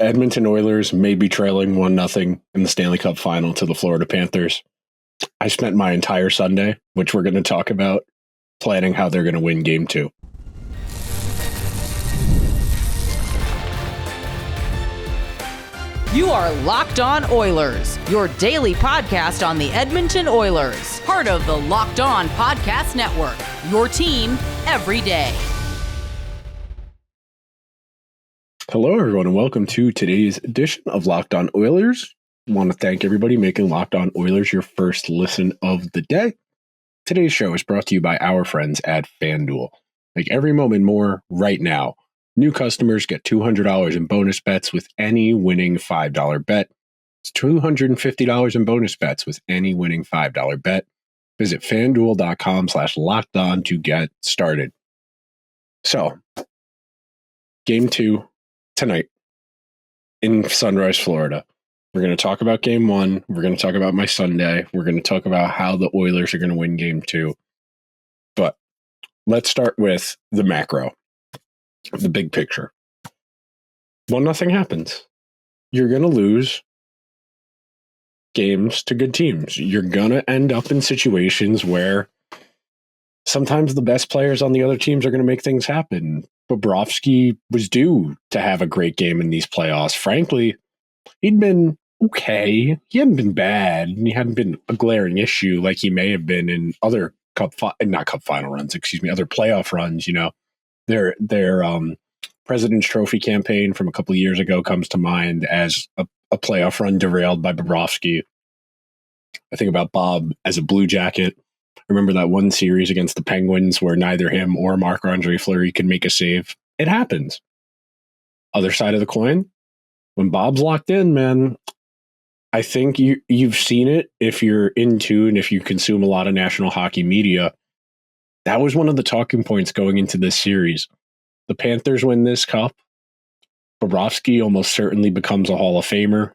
Edmonton Oilers may be trailing 1-0 in the Stanley Cup Final to the Florida Panthers. I spent my entire Sunday, which we're going to talk about, planning how they're going to win Game 2. You are Locked On Oilers, your daily podcast on the Edmonton Oilers, part of the Locked On Podcast Network, your team every day. Hello, everyone, and welcome to today's edition of Locked On Oilers. I want to thank everybody making Locked On Oilers your first listen of the day. Today's show is brought to you by our friends at FanDuel. Make every moment more right now. New customers get $200 in bonus bets with any winning $5 bet. It's $250 in bonus bets with any winning $5 bet. Visit FanDuel.com/lockedon to get started. So, Game 2 tonight in Sunrise, Florida. We're going to talk about Game 1. We're going to talk about my Sunday. We're going to talk about how the Oilers are going to win Game 2. But let's start with the macro, the big picture. 1-0 happens. You're going to lose games to good teams. You're going to end up in situations where sometimes the best players on the other teams are going to make things happen. Bobrovsky was due to have a great game in these playoffs. Frankly, he'd been okay. He hadn't been bad. He hadn't been a glaring issue like he may have been in other other playoff runs. You know, their President's Trophy campaign from a couple of years ago comes to mind as a playoff run derailed by Bobrovsky. I think about Bob as a Blue Jacket. Remember that one series against the Penguins where neither him or Marc-Andre Fleury could make a save? It happens. Other side of the coin, when Bob's locked in, man, I think you've seen it if you're in tune, if you consume a lot of national hockey media. That was one of the talking points going into this series. The Panthers win this cup. Bobrovsky almost certainly becomes a Hall of Famer.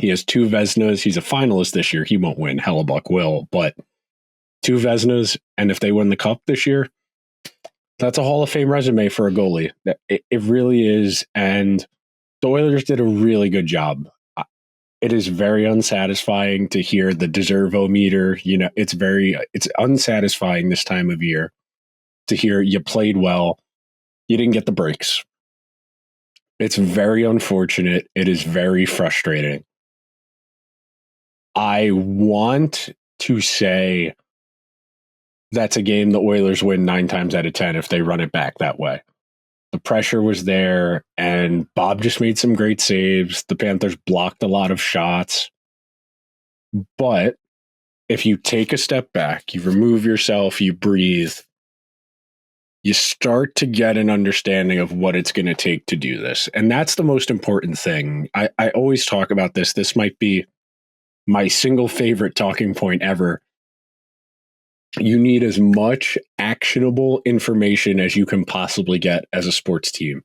He has 2 Vezinas. He's a finalist this year. He won't win. Hellebuck will, but 2 Vezinas, and if they win the cup this year, that's a Hall of Fame resume for a goalie. It really is, and the Oilers did a really good job. It is very unsatisfying to hear the deservo meter. You know, it's unsatisfying this time of year to hear you played well, you didn't get the breaks. It's very unfortunate. It is very frustrating. I want to say that's a game the Oilers win 9 times out of 10 if they run it back that way. The pressure was there, and Bob just made some great saves. The Panthers blocked a lot of shots. But if you take a step back, you remove yourself, you breathe, you start to get an understanding of what it's going to take to do this. And that's the most important thing. I always talk about this. This might be my single favorite talking point ever. You need as much actionable information as you can possibly get as a sports team.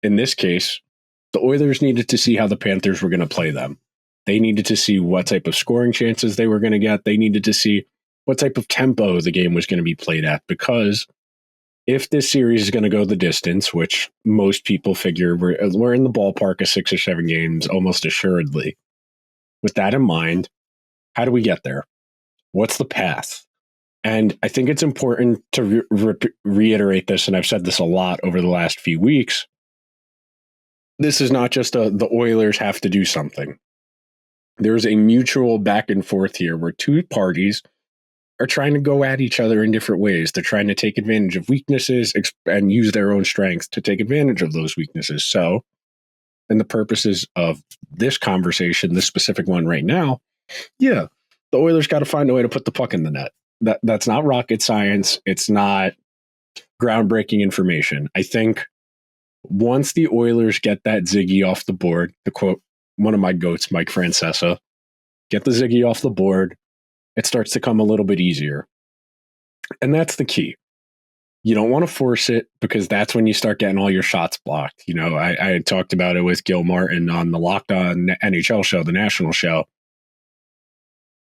In this case, the Oilers needed to see how the Panthers were going to play them. They needed to see what type of scoring chances they were going to get. They needed to see what type of tempo the game was going to be played at, because if this series is going to go the distance, which most people figure we're in the ballpark of 6 or 7 games, almost assuredly. With that in mind, how do we get there? What's the path? And I think it's important to reiterate this, and I've said this a lot over the last few weeks. This is not just the Oilers have to do something. There's a mutual back and forth here where 2 parties are trying to go at each other in different ways. They're trying to take advantage of weaknesses and use their own strengths to take advantage of those weaknesses. So, in the purposes of this conversation, this specific one right now, yeah, the Oilers got to find a way to put the puck in the net. That's not rocket science. It's not groundbreaking information. I think once the Oilers get that Ziggy off the board, to quote one of my goats, Mike Francesa, get the Ziggy off the board, it starts to come a little bit easier. And that's the key. You don't want to force it, because that's when you start getting all your shots blocked. You know, I had talked about it with Gil Martin on the Locked On NHL show, the national show.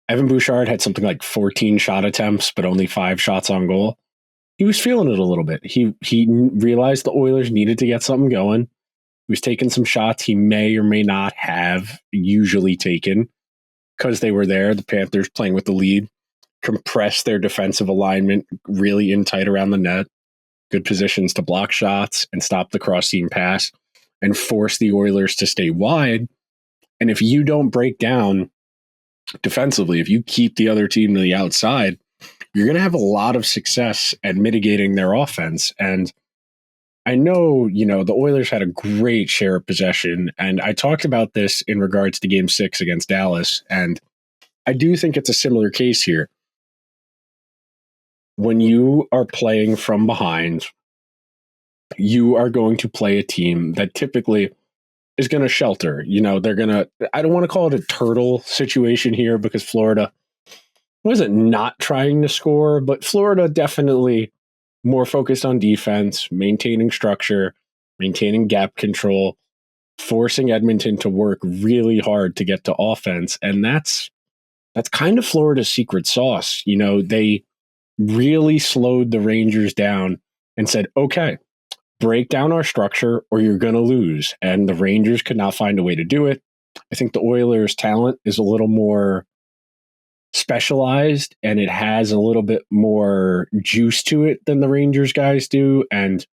Evan Bouchard had something like 14 shot attempts, but only 5 shots on goal. He was feeling it a little bit. He realized the Oilers needed to get something going. He was taking some shots he may or may not have usually taken because they were there. The Panthers playing with the lead, compressed their defensive alignment really in tight around the net, good positions to block shots and stop the cross-seam pass and force the Oilers to stay wide. And if you don't break down defensively, if you keep the other team to the outside, you're going to have a lot of success at mitigating their offense. And I know, the Oilers had a great share of possession, and I talked about this in regards to Game 6 against Dallas, and I do think it's a similar case here. When you are playing from behind, you are going to play a team that typically is going to shelter. They're going to, I don't want to call it a turtle situation here because Florida wasn't not trying to score, but Florida definitely more focused on defense, maintaining structure, maintaining gap control, forcing Edmonton to work really hard to get to offense. And that's kind of Florida's secret sauce. They really slowed the Rangers down and said, okay, break down our structure or you're going to lose. And the Rangers could not find a way to do it. I think the Oilers' talent is a little more specialized and it has a little bit more juice to it than the Rangers guys do. And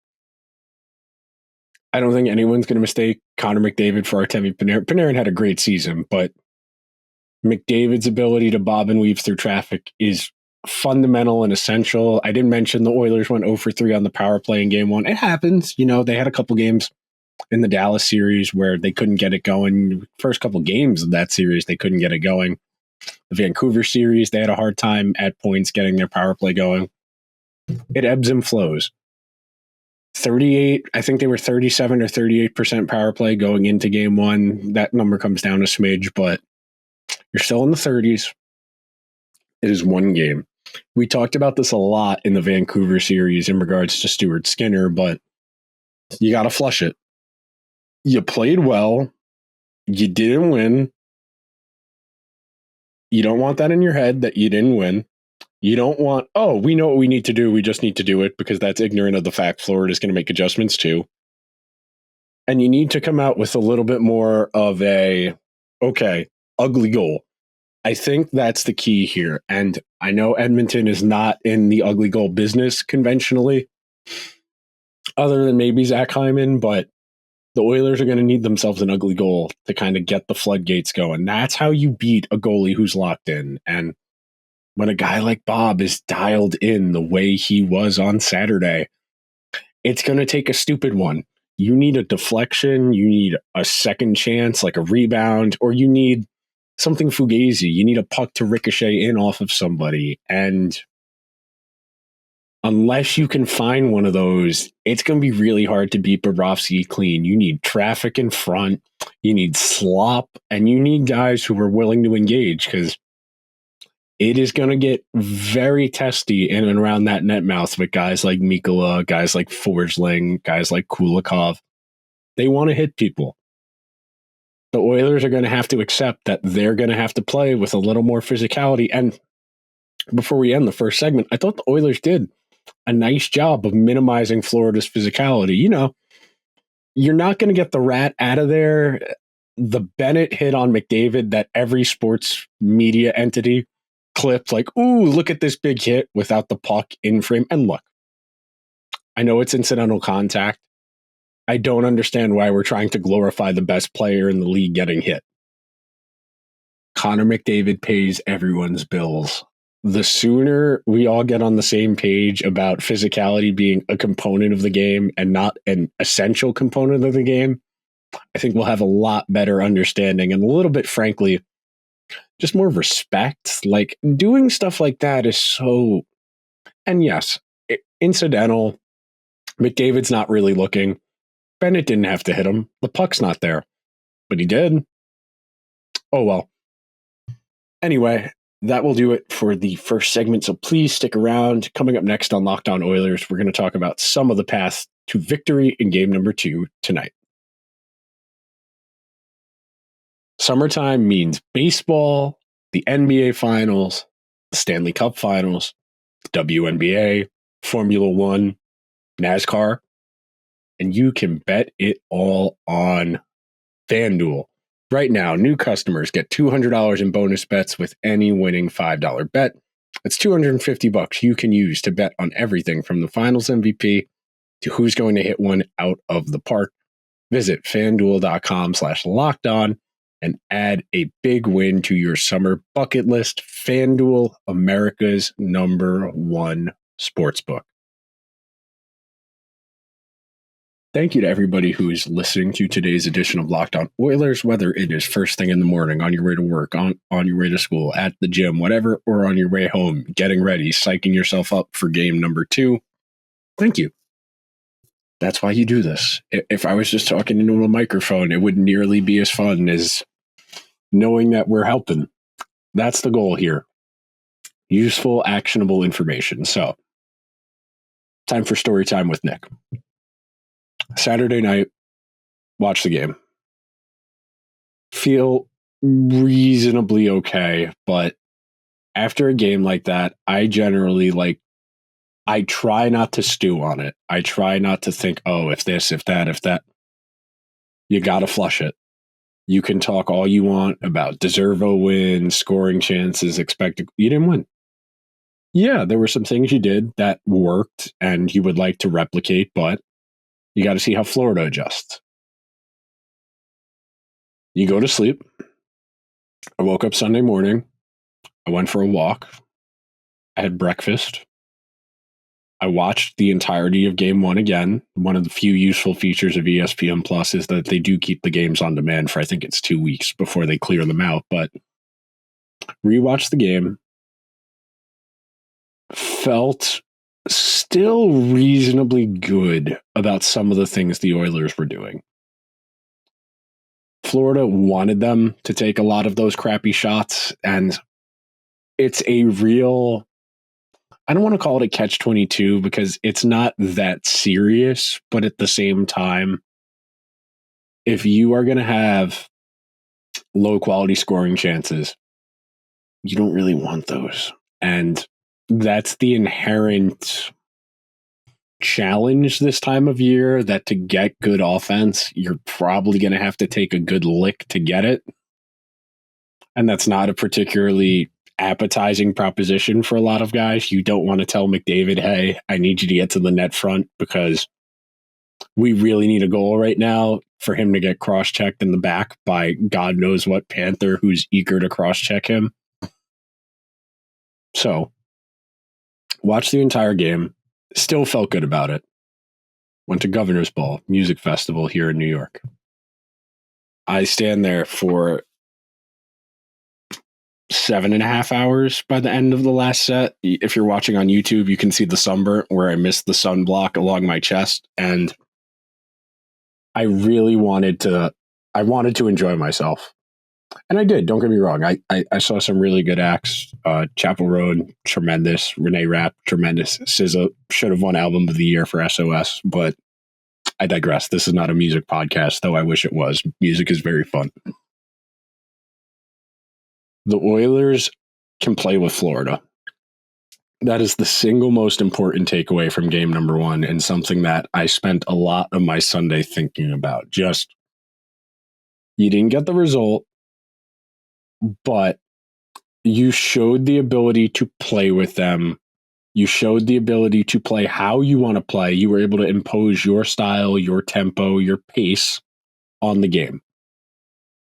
I don't think anyone's going to mistake Connor McDavid for Artemi Panarin. Panarin had a great season, but McDavid's ability to bob and weave through traffic is fundamental and essential. I didn't mention the Oilers went 0 for 3 on the power play in Game 1. It happens. They had a couple games in the Dallas series where they couldn't get it going. First couple games of that series, they couldn't get it going. The Vancouver series, they had a hard time at points getting their power play going. It ebbs and flows. 38, I think they were 37 or 38% power play going into Game 1. That number comes down a smidge, but you're still in the 30s. It is one game. We talked about this a lot in the Vancouver series in regards to Stuart Skinner, but you got to flush it. You played well. You didn't win. You don't want that in your head that you didn't win. You don't want, we know what we need to do. We just need to do it because that's ignorant of the fact Florida is going to make adjustments too. And you need to come out with a little bit more of ugly goal. I think that's the key here. And I know Edmonton is not in the ugly goal business conventionally, other than maybe Zach Hyman, but the Oilers are going to need themselves an ugly goal to kind of get the floodgates going. That's how you beat a goalie who's locked in. And when a guy like Bob is dialed in the way he was on Saturday, it's going to take a stupid one. You need a deflection, you need a second chance, like a rebound, or you need something fugazi. You need a puck to ricochet in off of somebody. And unless you can find one of those, it's going to be really hard to beat Bobrovsky clean. You need traffic in front, you need slop, and you need guys who are willing to engage because it is going to get very testy in and around that net mouth with guys like Mikkola, guys like Forsling, guys like Kulikov. They want to hit people. The Oilers are going to have to accept that they're going to have to play with a little more physicality. And before we end the first segment, I thought the Oilers did a nice job of minimizing Florida's physicality. You're not going to get the rat out of there. The Bennett hit on McDavid that every sports media entity clipped like, ooh, look at this big hit without the puck in frame. And look, I know it's incidental contact. I don't understand why we're trying to glorify the best player in the league getting hit. Connor McDavid pays everyone's bills. The sooner we all get on the same page about physicality being a component of the game and not an essential component of the game, I think we'll have a lot better understanding and a little bit, frankly, just more respect. Like doing stuff like that is so, and yes, incidental. McDavid's not really looking. Bennett didn't have to hit him. The puck's not there, but he did. Oh, well. Anyway, that will do it for the first segment. So please stick around. Coming up next on Locked On Oilers, we're going to talk about some of the paths to victory in game number 2 tonight. Summertime means baseball, the NBA Finals, the Stanley Cup Finals, the WNBA, Formula One, NASCAR. and you can bet it all on FanDuel. Right now, new customers get $200 in bonus bets with any winning $5 bet. It's $250 you can use to bet on everything from the Finals MVP to who's going to hit one out of the park. Visit FanDuel.com/lockedon and add a big win to your summer bucket list. FanDuel, America's #1 sportsbook. Thank you to everybody who is listening to today's edition of Locked On Oilers, whether it is first thing in the morning, on your way to work, on your way to school, at the gym, whatever, or on your way home, getting ready, psyching yourself up for game number 2. Thank you. That's why you do this. If I was just talking into a microphone, it wouldn't nearly be as fun as knowing that we're helping. That's the goal here. Useful, actionable information. So, time for story time with Nick. Saturday night, watch the game. Feel reasonably okay, but after a game like that, I generally I try not to stew on it. I try not to think, oh, if this, if that, if that. You got to flush it. You can talk all you want about deserve a win, scoring chances, expected. You didn't win. Yeah, there were some things you did that worked and you would like to replicate, but you got to see how Florida adjusts. You go to sleep. I woke up Sunday morning. I went for a walk. I had breakfast. I watched the entirety of Game 1 again. One of the few useful features of ESPN Plus is that they do keep the games on demand for, I think it's 2 weeks before they clear them out. But rewatched the game. Felt still reasonably good about some of the things the Oilers were doing. Florida wanted them to take a lot of those crappy shots, and it's a real, I don't want to call it a catch-22 because it's not that serious, but at the same time, if you are going to have low-quality scoring chances, you don't really want those. And that's the inherent challenge this time of year, that to get good offense, you're probably going to have to take a good lick to get it. And that's not a particularly appetizing proposition for a lot of guys. You don't want to tell McDavid, hey, I need you to get to the net front because we really need a goal right now, for him to get cross-checked in the back by God knows what Panther who's eager to cross-check him. So, watched the entire game. Still felt good about it. Went to Governor's Ball Music Festival here in New York. I stand there for 7.5 hours by the end of the last set. If you're watching on YouTube, you can see the sunburn where I missed the sunblock along my chest. And I really wanted to enjoy myself. And I did, don't get me wrong. I saw some really good acts. Chapel Road, tremendous. Renee Rapp, tremendous. SZA should have won Album of the Year for SOS, but I digress. This is not a music podcast, though I wish it was. Music is very fun. The Oilers can play with Florida. That is the single most important takeaway from game number 1, and something that I spent a lot of my Sunday thinking about. Just, you didn't get the result, but you showed the ability to play with them. You showed the ability to play how you want to play. You were able to impose your style, your tempo, your pace on the game.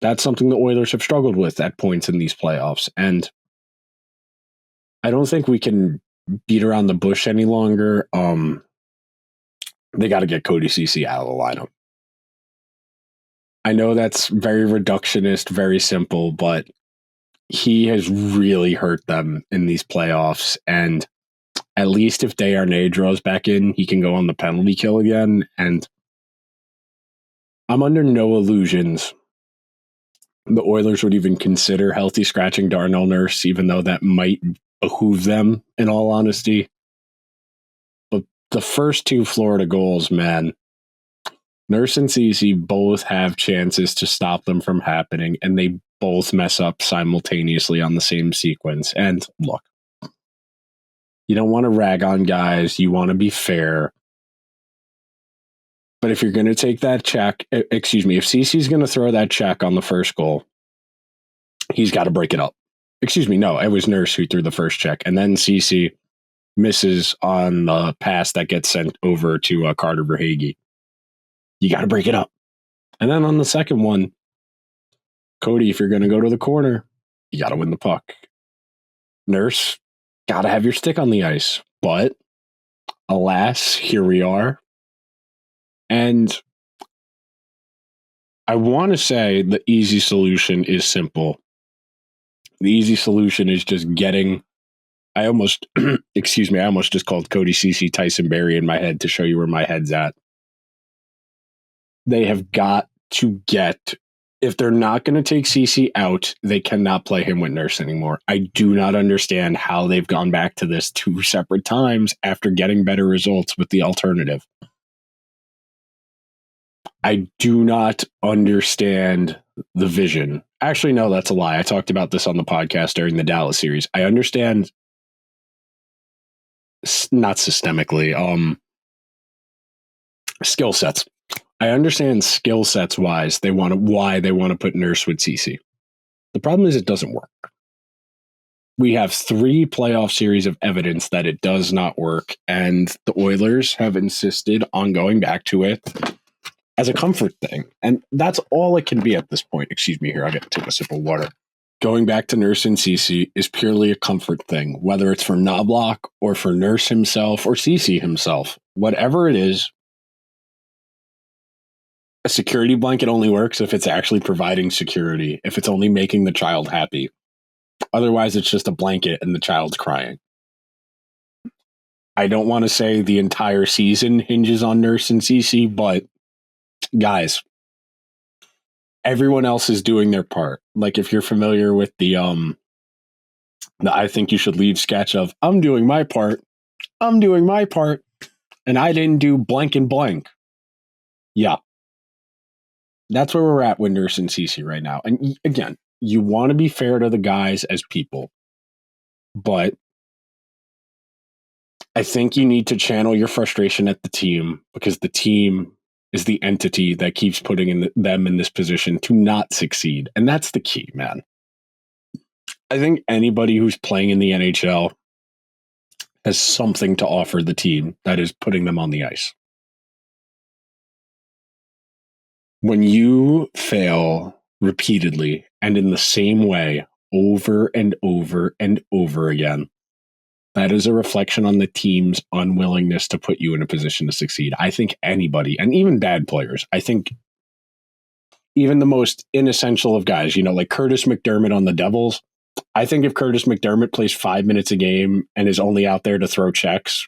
That's something the Oilers have struggled with at points in these playoffs. And I don't think we can beat around the bush any longer. They got to get Cody Ceci out of the lineup. I know that's very reductionist, very simple, but he has really hurt them in these playoffs. And at least if Desharnais draws back in, he can go on the penalty kill again. And I'm under no illusions the Oilers would even consider healthy scratching Darnell Nurse, even though that might behoove them, in all honesty. But the first 2 Florida goals, man, Nurse and Ceci both have chances to stop them from happening, and they both mess up simultaneously on the same sequence. And look, you don't want to rag on guys. You want to be fair. But if you're going to take that check, if Cece's going to throw that check on the first goal, he's got to break it up. No, it was Nurse who threw the first check. And then Cece misses on the pass that gets sent over to Carter Verhaeghe. You got to break it up. And then on the second one, Cody, if you're going to go to the corner, you got to win the puck. Nurse, got to have your stick on the ice. But alas, here we are. And I want to say the easy solution is simple. The easy solution is just getting, I almost just called Cody Cece Tyson Berry in my head to show you where my head's at. They have got to get, if they're not going to take Cece out, they cannot play him with Nurse anymore. I do not understand how they've gone back to this 2 separate times after getting better results with the alternative. I do not understand the vision. Actually, no, that's a lie. I talked about this on the podcast during the Dallas series. I understand, not systemically, skill sets. I understand skill sets wise why they want to put Nurse with Cece. The problem is it doesn't work. We have 3 playoff series of evidence that it does not work, and the Oilers have insisted on going back to it as a comfort thing. And that's all it can be at this point. Excuse me here, I got to take a sip of water. Going back to Nurse and Cece is purely a comfort thing, whether it's for Knobloch or for Nurse himself or Cece himself. Whatever it is, a security blanket only works if it's actually providing security, if it's only making the child happy. Otherwise, it's just a blanket and the child's crying. I don't want to say the entire season hinges on Nurse and Cece, but guys, everyone else is doing their part. Like if you're familiar with the I think you should leave sketch of I'm doing my part, and I didn't do blank and blank. Yeah. That's where we're at with Nurse and Cece right now. And again, you want to be fair to the guys as people, but I think you need to channel your frustration at the team, because the team is the entity that keeps putting them in this position to not succeed. And that's the key, man. I think anybody who's playing in the NHL has something to offer the team that is putting them on the ice. When you fail repeatedly and in the same way over and over and over again, that is a reflection on the team's unwillingness to put you in a position to succeed. I think anybody, and even bad players, I think even the most inessential of guys, like Curtis McDermott on the Devils, I think if Curtis McDermott plays 5 minutes a game and is only out there to throw checks,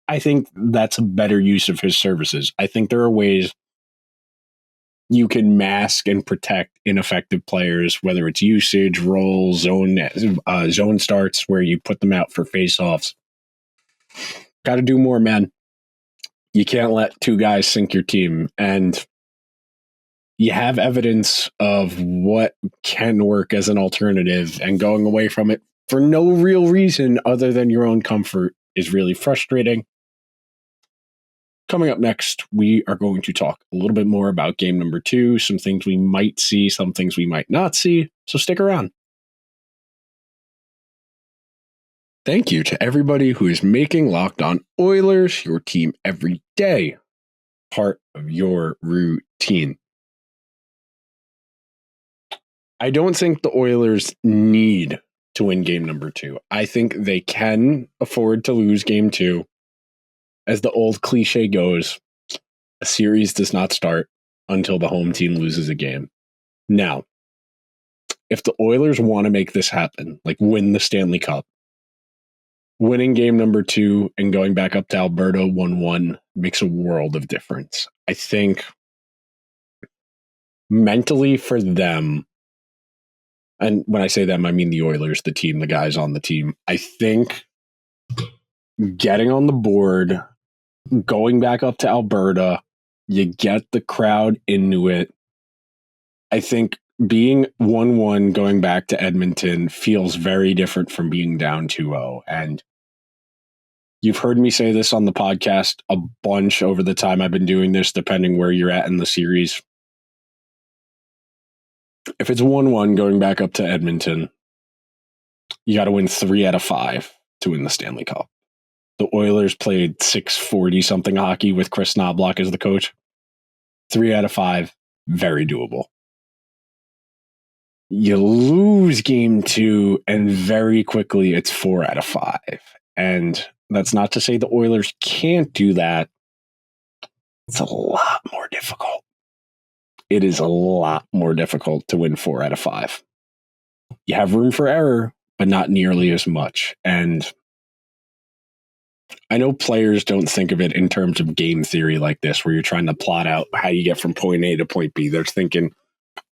I think that's a better use of his services. I think there are ways you can mask and protect ineffective players, whether it's usage, roles, zone starts, where you put them out for faceoffs. Got to do more, man. You can't let 2 guys sink your team. And you have evidence of what can work as an alternative, and going away from it for no real reason other than your own comfort is really frustrating. Coming up next, we are going to talk a little bit more about game number 2, some things we might see, some things we might not see, so stick around. Thank you to everybody who is making Locked On Oilers your team every day part of your routine. I don't think the Oilers need to win game number 2. I think they can afford to lose game 2. As the old cliche goes, a series does not start until the home team loses a game. Now, if the Oilers want to make this happen, like win the Stanley Cup, winning game number 2 and going back up to Alberta 1-1 makes a world of difference. I think mentally for them, and when I say them, I mean the Oilers, the team, the guys on the team, I think getting on the board, going back up to Alberta, you get the crowd into it. I think being 1-1 going back to Edmonton feels very different from being down 2-0. And You've heard me say this on the podcast a bunch over the time I've been doing this, depending where you're at in the series. If it's 1-1 going back up to Edmonton, you got to win 3 out of 5 to win the Stanley Cup. The Oilers played 640 something hockey with Chris Knobloch as the coach. 3 out of 5, very doable. You lose game 2, and very quickly it's 4 out of 5. And that's not to say the Oilers can't do that. It's a lot more difficult. It is a lot more difficult to win 4 out of 5. You have room for error, but not nearly as much. And I know players don't think of it in terms of game theory like this, where you're trying to plot out how you get from point A to point B. They're thinking,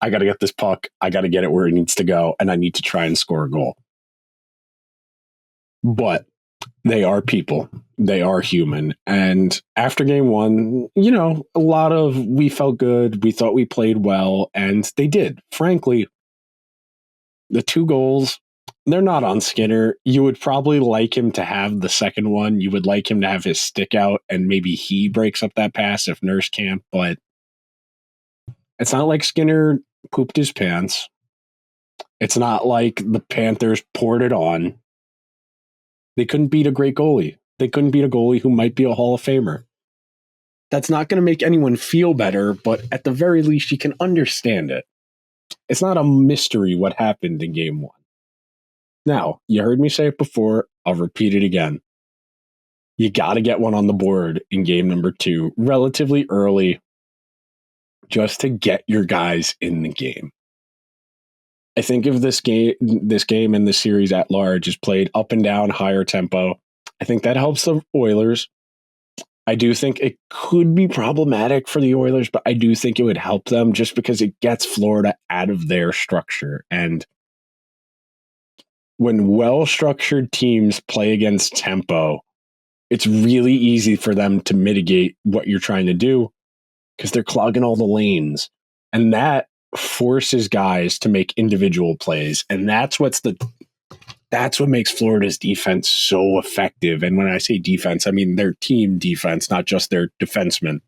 I got to get this puck, I got to get it where it needs to go, and I need to try and score a goal. But they are people. They are human. And after game 1, a lot of we felt good. We thought we played well, and they did. Frankly, the 2 goals, they're not on Skinner. You would probably like him to have the second one. You would like him to have his stick out, and maybe he breaks up that pass if Nurse can't. But it's not like Skinner pooped his pants. It's not like the Panthers poured it on. They couldn't beat a great goalie. They couldn't beat a goalie who might be a Hall of Famer. That's not going to make anyone feel better, but at the very least, you can understand it. It's not a mystery what happened in game 1. Now, you heard me say it before. I'll repeat it again. You got to get one on the board in game number 2 relatively early just to get your guys in the game. I think if this game and the series at large is played up and down, higher tempo, I think that helps the Oilers. I do think it could be problematic for the Oilers, but I do think it would help them just because it gets Florida out of their structure. And when well-structured teams play against tempo, it's really easy for them to mitigate what you're trying to do because they're clogging all the lanes. And that forces guys to make individual plays. And that's what makes Florida's defense so effective. And when I say defense, I mean their team defense, not just their defensemen,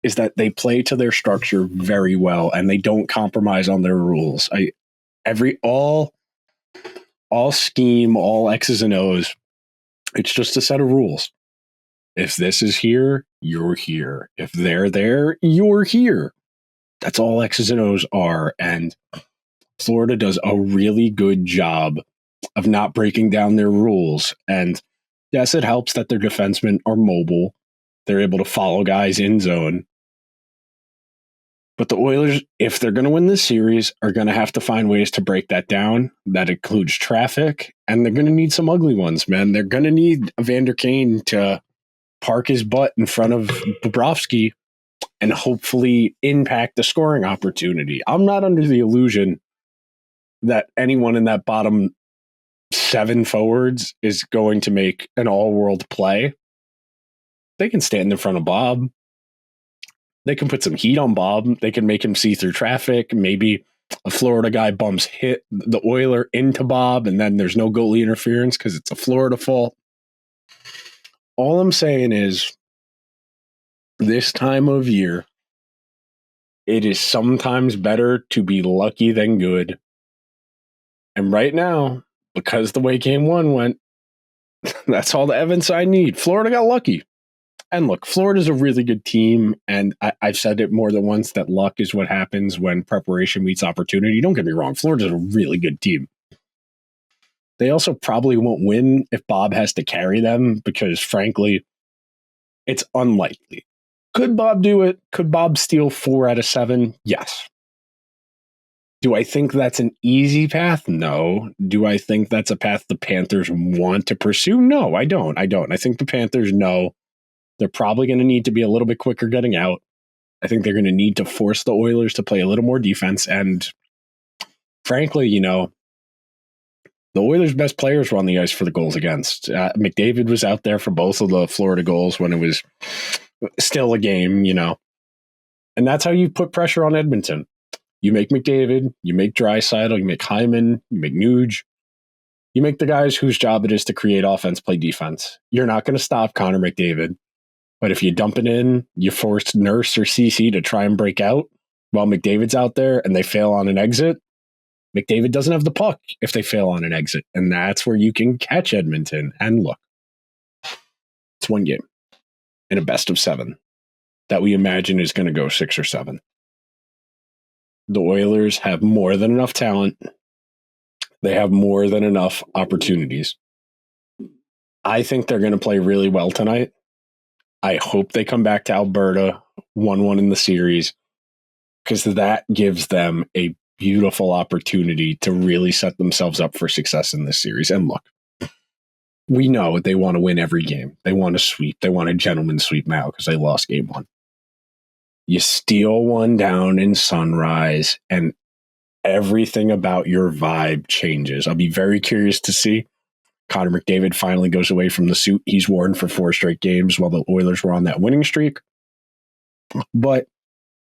is that they play to their structure very well and they don't compromise on their rules. All scheme, all X's and O's, it's just a set of rules. If this is here, you're here. If they're there, you're here. That's all X's and O's are. And Florida does a really good job of not breaking down their rules. And yes, it helps that their defensemen are mobile. They're able to follow guys in zone. But the Oilers, if they're going to win this series, are going to have to find ways to break that down. That includes traffic. And they're going to need some ugly ones, man. They're going to need Evander Kane to park his butt in front of Bobrovsky and hopefully impact the scoring opportunity. I'm not under the illusion that anyone in that bottom 7 forwards is going to make an all-world play. They can stand in front of Bob. They can put some heat on Bob. They can make him see through traffic. Maybe a Florida guy hit the Oiler into Bob, and then there's no goalie interference because it's a Florida fault. All I'm saying is, this time of year, it is sometimes better to be lucky than good. And right now, because the way game 1 went, that's all the evidence I need. Florida got lucky. And look, Florida's a really good team, and I've said it more than once that luck is what happens when preparation meets opportunity. Don't get me wrong, Florida's a really good team. They also probably won't win if Bob has to carry them because, frankly, it's unlikely. Could Bob do it? Could Bob steal 4 out of 7? Yes. Do I think that's an easy path? No. Do I think that's a path the Panthers want to pursue? No, I don't. I think the Panthers know they're probably going to need to be a little bit quicker getting out. I think they're going to need to force the Oilers to play a little more defense. And frankly, the Oilers' best players were on the ice for the goals against. McDavid was out there for both of the Florida goals when it was still a game, And that's how you put pressure on Edmonton. You make McDavid, you make Draisaitl, you make Hyman, you make Nuge. You make the guys whose job it is to create offense play defense. You're not going to stop Connor McDavid. But if you dump it in, you force Nurse or CC to try and break out while McDavid's out there and they fail on an exit. McDavid doesn't have the puck if they fail on an exit. And that's where you can catch Edmonton. And look, it's one game in a best of 7 that we imagine is going to go 6 or 7. The Oilers have more than enough talent. They have more than enough opportunities. I think they're going to play really well tonight. I hope they come back to Alberta 1-1 in the series, because that gives them a beautiful opportunity to really set themselves up for success in this series. And look, we know they want to win every game. They want to sweep. They want a gentleman's sweep now because they lost game 1. You steal one down in Sunrise and everything about your vibe changes. I'll be very curious to see. Connor McDavid finally goes away from the suit he's worn for 4 straight games while the Oilers were on that winning streak. But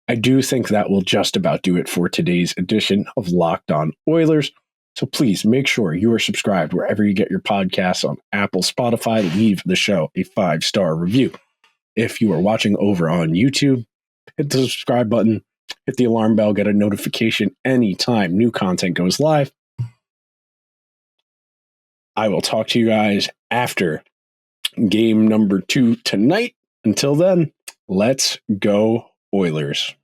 I do think that will just about do it for today's edition of Locked On Oilers. So please make sure you are subscribed wherever you get your podcasts on Apple, Spotify. Leave the show a 5-star review. If you are watching over on YouTube, hit the subscribe button, hit the alarm bell, get a notification anytime new content goes live. I will talk to you guys after game number 2 tonight. Until then, let's go Oilers.